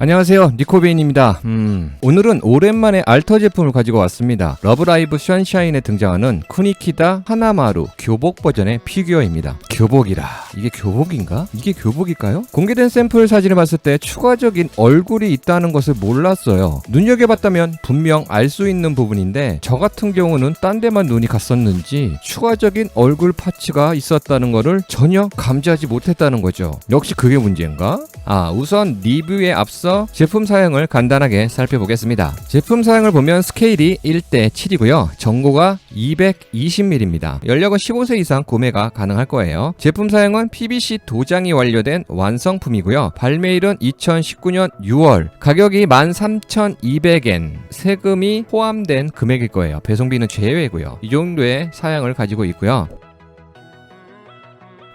안녕하세요, 니코베인입니다. 오늘은 오랜만에 알터 제품을 가지고 왔습니다. 러브라이브 션샤인에 등장하는 쿠니키다 하나마루 교복 버전의 피규어입니다. 교복이라, 이게 교복인가? 이게 교복일까요? 공개된 샘플 사진을 봤을 때 추가적인 얼굴이 있다는 것을 몰랐어요. 눈여겨봤다면 분명 알 수 있는 부분인데 저 같은 경우는 딴 데만 눈이 갔었는지 추가적인 얼굴 파츠가 있었다는 것을 전혀 감지하지 못했다는 거죠. 역시 그게 문제인가? 우선 리뷰에 앞서 제품 사양을 간단하게 살펴보겠습니다. 제품 사양을 보면 스케일이 1:7이고요. 전고가 220mm입니다. 연령은 15세 이상 구매가 가능할 거예요. 제품 사양은 PVC 도장이 완료된 완성품이고요. 발매일은 2019년 6월. 가격이 13,200엔. 세금이 포함된 금액일 거예요. 배송비는 제외고요. 이 정도의 사양을 가지고 있고요.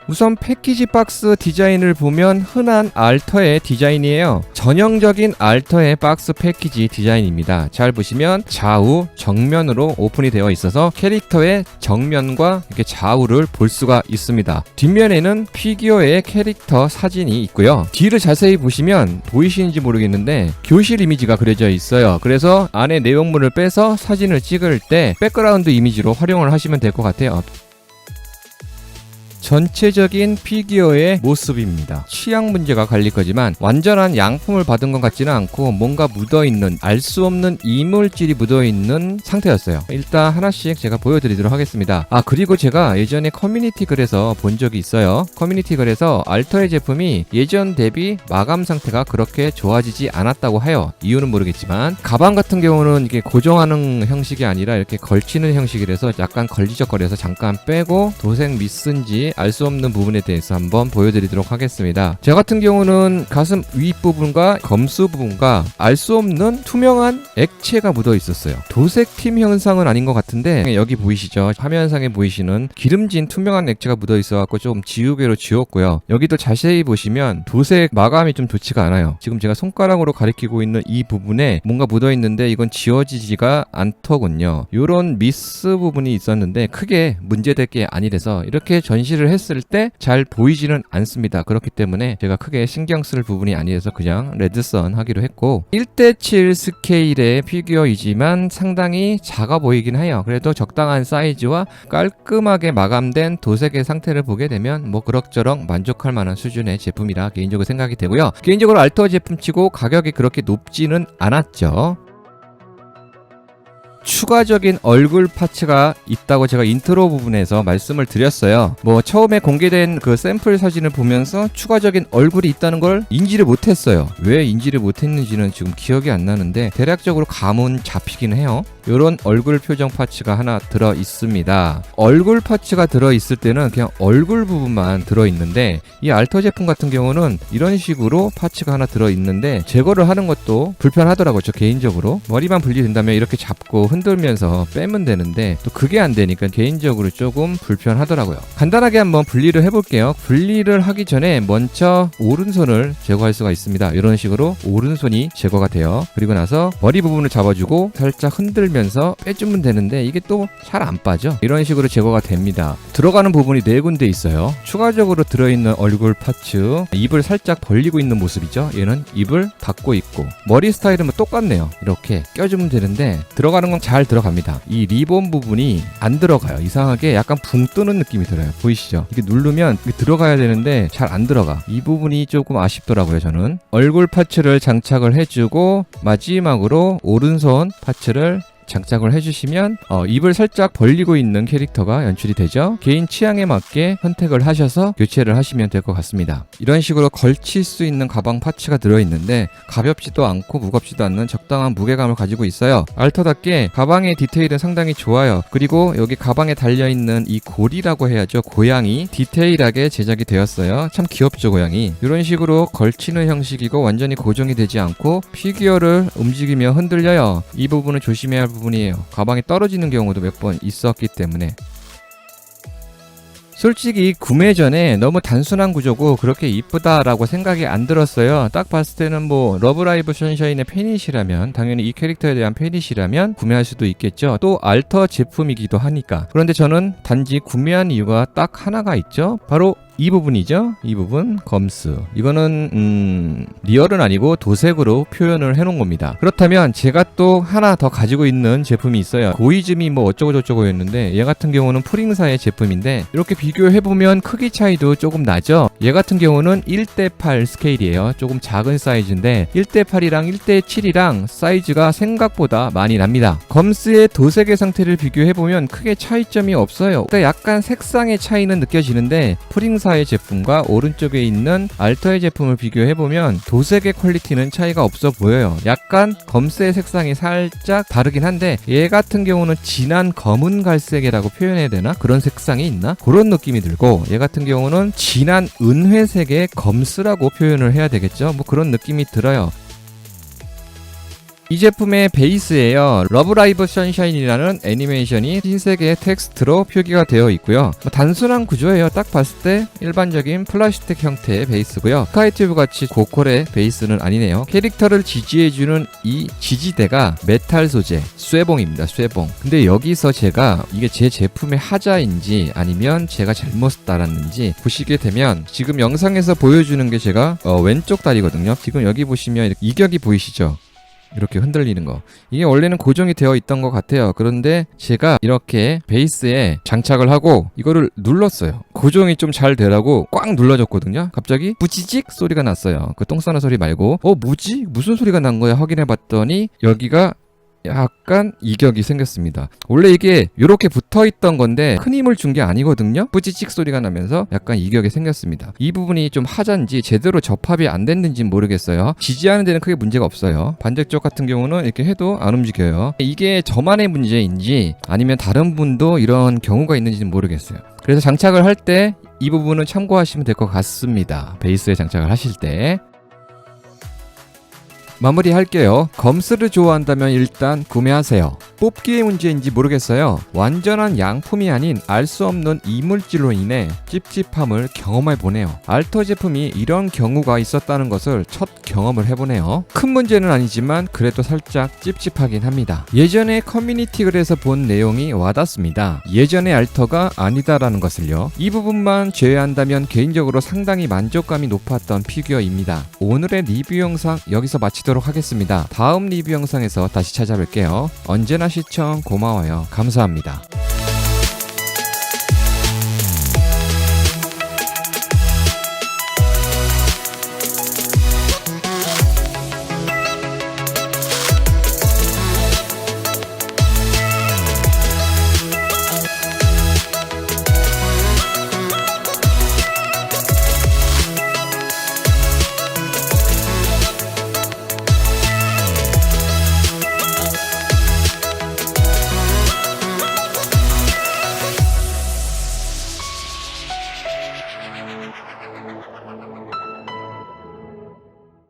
우선 패키지 박스 디자인을 보면 흔한 알터의 디자인이에요. 전형적인 알터의 박스 패키지 디자인입니다. 잘 보시면 좌우 정면으로 오픈이 되어 있어서 캐릭터의 정면과 이렇게 좌우를 볼 수가 있습니다. 뒷면에는 피규어의 캐릭터 사진이 있고요. 뒤를 자세히 보시면 보이시는지 모르겠는데 교실 이미지가 그려져 있어요. 그래서 안에 내용물을 빼서 사진을 찍을 때 백그라운드 이미지로 활용을 하시면 될 것 같아요. 전체적인 피규어의 모습입니다. 취향 문제가 갈릴 거지만 완전한 양품을 받은 것 같지는 않고 뭔가 묻어있는, 알 수 없는 이물질이 묻어있는 상태였어요. 일단 하나씩 제가 보여드리도록 하겠습니다. 그리고 제가 예전에 커뮤니티 글에서 본 적이 있어요. 커뮤니티 글에서 알터의 제품이 예전 대비 마감 상태가 그렇게 좋아지지 않았다고 해요. 이유는 모르겠지만 가방 같은 경우는 이게 고정하는 형식이 아니라 이렇게 걸치는 형식이라서 약간 걸리적거려서 잠깐 빼고 도색 미스인지 알 수 없는 부분에 대해서 한번 보여드리도록 하겠습니다. 저 같은 경우는 가슴 윗부분과 검수 부분과 알 수 없는 투명한 액체가 묻어 있었어요. 도색팀 현상은 아닌 것 같은데 여기 보이시죠? 화면상에 보이시는 기름진 투명한 액체가 묻어 있어갖고 좀 지우개로 지웠고요. 여기도 자세히 보시면 도색 마감이 좀 좋지가 않아요. 지금 제가 손가락으로 가리키고 있는 이 부분에 뭔가 묻어 있는데 이건 지워지지가 않더군요. 요런 미스 부분이 있었는데 크게 문제될 게 아니라서 이렇게 전시를 했을 때 잘 보이지는 않습니다. 그렇기 때문에 제가 크게 신경 쓸 부분이 아니라서 그냥 레드선 하기로 했고 1:7 스케일의 피규어이지만 상당히 작아 보이긴 해요. 그래도 적당한 사이즈와 깔끔하게 마감된 도색의 상태를 보게 되면 뭐 그럭저럭 만족할 만한 수준의 제품이라 개인적으로 생각이 되고요. 개인적으로 알터 제품치고 가격이 그렇게 높지는 않았죠. 추가적인 얼굴 파츠가 있다고 제가 인트로 부분에서 말씀을 드렸어요. 처음에 공개된 그 샘플 사진을 보면서 추가적인 얼굴이 있다는 걸 인지를 못했어요. 왜 인지를 못했는지는 지금 기억이 안 나는데 대략적으로 감은 잡히긴 해요. 요런 얼굴 표정 파츠가 하나 들어 있습니다. 얼굴 파츠가 들어 있을 때는 그냥 얼굴 부분만 들어 있는데 이 알터 제품 같은 경우는 이런 식으로 파츠가 하나 들어 있는데 제거를 하는 것도 불편하더라고요. 저 개인적으로 머리만 분리된다면 이렇게 잡고 흔들면서 빼면 되는데 또 그게 안 되니까 개인적으로 조금 불편하더라고요. 간단하게 한번 분리를 해볼게요. 분리를 하기 전에 먼저 오른손을 제거할 수가 있습니다. 이런 식으로 오른손이 제거가 돼요. 그리고 나서 머리 부분을 잡아주고 살짝 흔들면서 빼주면 되는데 이게 또 잘 안 빠져. 이런 식으로 제거가 됩니다. 들어가는 부분이 4군데 있어요. 추가적으로 들어있는 얼굴 파츠, 입을 살짝 벌리고 있는 모습이죠. 얘는 입을 닫고 있고 머리 스타일은 똑같네요. 이렇게 껴주면 되는데 들어가는 건 잘 들어갑니다. 이 리본 부분이 안 들어가요. 이상하게 약간 붕 뜨는 느낌이 들어요. 보이시죠? 이게 누르면 이게 들어가야 되는데 잘 안 들어가. 이 부분이 조금 아쉽더라고요. 저는 얼굴 파츠를 장착을 해주고 마지막으로 오른손 파츠를 장착을 해주시면 입을 살짝 벌리고 있는 캐릭터가 연출이 되죠. 개인 취향에 맞게 선택을 하셔서 교체를 하시면 될 것 같습니다. 이런 식으로 걸칠 수 있는 가방 파츠가 들어있는데 가볍지도 않고 무겁지도 않는 적당한 무게감을 가지고 있어요. 알터답게 가방의 디테일은 상당히 좋아요. 그리고 여기 가방에 달려있는 이 고리라고 해야죠. 고양이 디테일하게 제작이 되었어요. 참 귀엽죠, 고양이. 이런 식으로 걸치는 형식이고 완전히 고정이 되지 않고 피규어를 움직이며 흔들려요. 이 부분은 조심해야 할 부분이에요. 가방이 떨어지는 경우도 몇 번 있었기 때문에 솔직히 구매 전에 너무 단순한 구조고 그렇게 이쁘다라고 생각이 안 들었어요. 딱 봤을 때는 러브라이브 션샤인의 팬이시라면 당연히 이 캐릭터에 대한 팬이시라면 구매할 수도 있겠죠. 또 알터 제품이기도 하니까. 그런데 저는 단지 구매한 이유가 딱 하나가 있죠. 바로 이 부분이죠. 이 부분 검스. 이거는 리얼은 아니고 도색으로 표현을 해놓은 겁니다. 그렇다면 제가 또 하나 더 가지고 있는 제품이 있어요. 고이즈미 뭐 어쩌고저쩌고 였는데 얘 같은 경우는 프링사의 제품인데 이렇게 비교해보면 크기 차이도 조금 나죠. 얘 같은 경우는 1대8 스케일이에요. 조금 작은 사이즈인데 1대8이랑 1대7이랑 사이즈가 생각보다 많이 납니다. 검스의 도색의 상태를 비교해보면 크게 차이점이 없어요. 약간 색상의 차이는 느껴지는데 프링사의 제품과 오른쪽에 있는 알터의 제품을 비교해보면 도색의 퀄리티는 차이가 없어 보여요. 약간 검스의 색상이 살짝 다르긴 한데 얘 같은 경우는 진한 검은 갈색이라고 표현해야 되나? 그런 색상이 있나? 그런 느낌이 들고 얘 같은 경우는 진한 은회색의 검스라고 표현을 해야 되겠죠? 뭐 그런 느낌이 들어요. 이 제품의 베이스에요. 러브라이브 선샤인이라는 애니메이션이 흰색의 텍스트로 표기가 되어 있고요. 단순한 구조예요. 딱 봤을 때 일반적인 플라스틱 형태의 베이스고요. 스카이튜브 같이 고퀄의 베이스는 아니네요. 캐릭터를 지지해주는 이 지지대가 메탈 소재, 쇠봉입니다. 쇠봉. 근데 여기서 제가 이게 제 제품의 하자인지 아니면 제가 잘못 달았는지 보시게 되면 지금 영상에서 보여주는 게 제가 왼쪽 다리거든요. 지금 여기 보시면 이렇게 이격이 보이시죠? 이렇게 흔들리는 거. 이게 원래는 고정이 되어 있던 것 같아요. 그런데 제가 이렇게 베이스에 장착을 하고 이거를 눌렀어요. 고정이 좀 잘 되라고 꽉 눌러줬거든요. 갑자기 뿌지직 소리가 났어요. 그 똥 싸는 소리 말고 뭐지? 무슨 소리가 난 거야? 확인해 봤더니 여기가 약간 이격이 생겼습니다. 원래 이게 이렇게 붙어있던 건데 큰 힘을 준 게 아니거든요. 뿌지직 소리가 나면서 약간 이격이 생겼습니다. 이 부분이 좀 하자인지 제대로 접합이 안 됐는지 모르겠어요. 지지하는 데는 크게 문제가 없어요. 반대쪽 같은 경우는 이렇게 해도 안 움직여요. 이게 저만의 문제인지 아니면 다른 분도 이런 경우가 있는지는 모르겠어요. 그래서 장착을 할 때 이 부분은 참고하시면 될 것 같습니다. 베이스에 장착을 하실 때. 마무리할게요. 검스를 좋아한다면 일단 구매하세요. 뽑기의 문제인지 모르겠어요. 완전한 양품이 아닌 알 수 없는 이물질로 인해 찝찝함을 경험해보네요. 알터 제품이 이런 경우가 있었다는 것을 첫 경험을 해보네요. 큰 문제는 아니지만 그래도 살짝 찝찝하긴 합니다. 예전에 커뮤니티 글에서 본 내용이 와닿습니다. 예전의 알터가 아니다라는 것을요. 이 부분만 제외한다면 개인적으로 상당히 만족감이 높았던 피규어입니다. 오늘의 리뷰 영상 여기서 마치도록 하겠습니다. 다음 리뷰 영상에서 다시 찾아뵐게요. 언제나 시청 고마워요. 감사합니다.